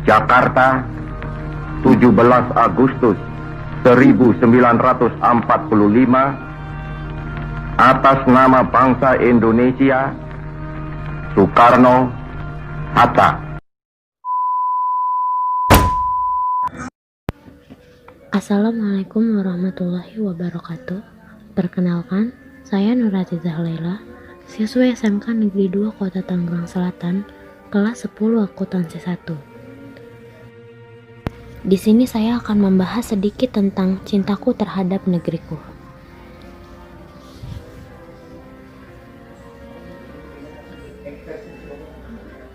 Jakarta, 17 Agustus 1945, atas nama bangsa Indonesia, Soekarno Hatta. Assalamualaikum warahmatullahi wabarakatuh. Perkenalkan, saya Nurhatiza Laila, siswa SMK Negeri 2 Kota Tangerang Selatan, kelas 10 akuntansi 1. Di sini saya akan membahas sedikit tentang cintaku terhadap negeriku.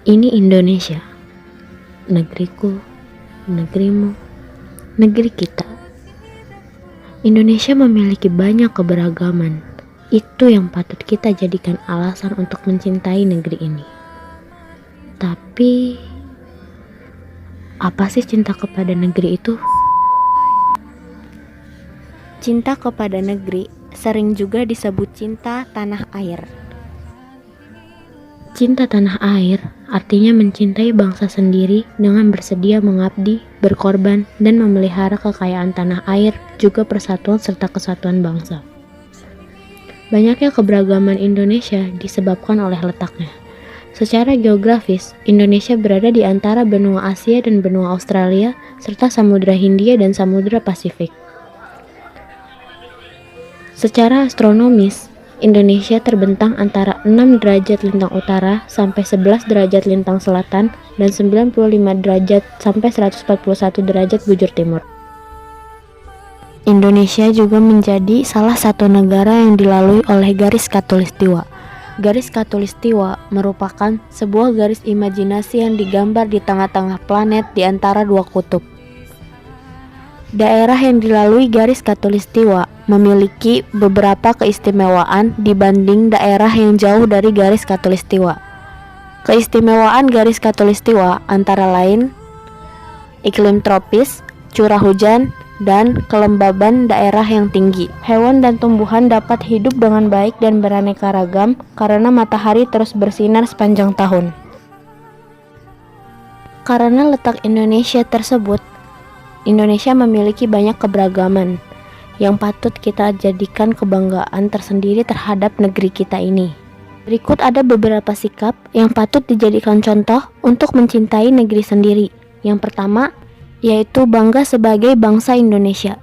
Ini Indonesia, negeriku, negerimu, negeri kita. Indonesia memiliki banyak keberagaman. Itu yang patut kita jadikan alasan untuk mencintai negeri ini. Tapi, apa sih cinta kepada negeri itu? Cinta kepada negeri sering juga disebut cinta tanah air. Cinta tanah air artinya mencintai bangsa sendiri dengan bersedia mengabdi, berkorban, dan memelihara kekayaan tanah air, juga persatuan serta kesatuan bangsa. Banyaknya keberagaman Indonesia disebabkan oleh letaknya. Secara geografis, Indonesia berada di antara benua Asia dan benua Australia, serta Samudra Hindia dan Samudra Pasifik. Secara astronomis, Indonesia terbentang antara 6 derajat lintang utara sampai 11 derajat lintang selatan dan 95 derajat sampai 141 derajat bujur timur. Indonesia juga menjadi salah satu negara yang dilalui oleh garis khatulistiwa. Garis khatulistiwa merupakan sebuah garis imajinasi yang digambar di tengah-tengah planet di antara dua kutub. Daerah yang dilalui garis khatulistiwa memiliki beberapa keistimewaan dibanding daerah yang jauh dari garis khatulistiwa. Keistimewaan garis khatulistiwa antara lain iklim tropis, curah hujan, dan kelembaban daerah yang tinggi. Hewan dan tumbuhan dapat hidup dengan baik dan beraneka ragam karena matahari terus bersinar sepanjang tahun. Karena letak Indonesia tersebut, Indonesia memiliki banyak keberagaman yang patut kita jadikan kebanggaan tersendiri terhadap negeri kita ini. Berikut ada beberapa sikap yang patut dijadikan contoh untuk mencintai negeri sendiri. Yang pertama, yaitu bangga sebagai bangsa Indonesia.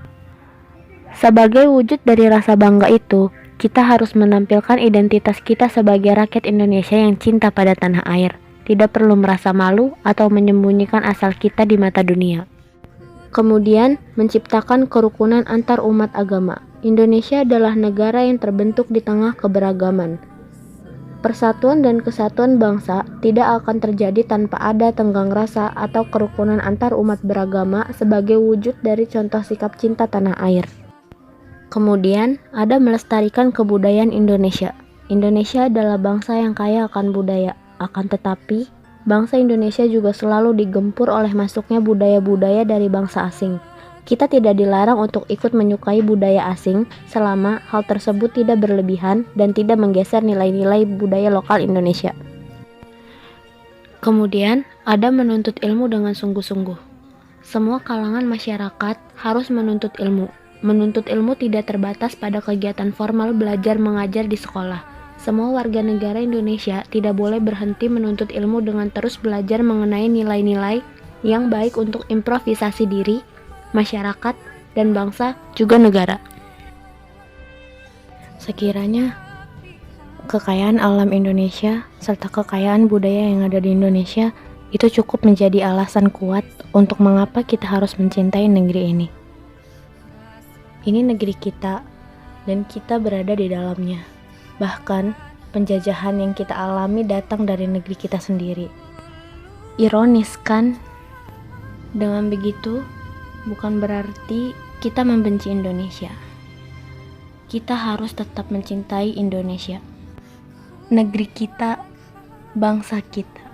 Sebagai wujud dari rasa bangga itu, kita harus menampilkan identitas kita sebagai rakyat Indonesia yang cinta pada tanah air. Tidak perlu merasa malu atau menyembunyikan asal kita di mata dunia. Kemudian, menciptakan kerukunan antar umat agama. Indonesia adalah negara yang terbentuk di tengah keberagaman. Persatuan dan kesatuan bangsa tidak akan terjadi tanpa ada tenggang rasa atau kerukunan antar umat beragama sebagai wujud dari contoh sikap cinta tanah air. Kemudian, ada melestarikan kebudayaan Indonesia. Indonesia adalah bangsa yang kaya akan budaya. Akan tetapi, bangsa Indonesia juga selalu digempur oleh masuknya budaya-budaya dari bangsa asing. Kita tidak dilarang untuk ikut menyukai budaya asing selama hal tersebut tidak berlebihan dan tidak menggeser nilai-nilai budaya lokal Indonesia. Kemudian, ada menuntut ilmu dengan sungguh-sungguh. Semua kalangan masyarakat harus menuntut ilmu. Menuntut ilmu tidak terbatas pada kegiatan formal belajar mengajar di sekolah. Semua warga negara Indonesia tidak boleh berhenti menuntut ilmu dengan terus belajar mengenai nilai-nilai yang baik untuk improvisasi diri, masyarakat, dan bangsa, juga negara. Sekiranya kekayaan alam Indonesia serta kekayaan budaya yang ada di Indonesia itu cukup menjadi alasan kuat untuk mengapa kita harus mencintai negeri ini. Ini negeri kita dan kita berada di dalamnya. Bahkan, penjajahan yang kita alami datang dari negeri kita sendiri. Ironis kan? Dengan begitu, bukan berarti kita membenci Indonesia. Kita harus tetap mencintai Indonesia. Negeri kita, bangsa kita.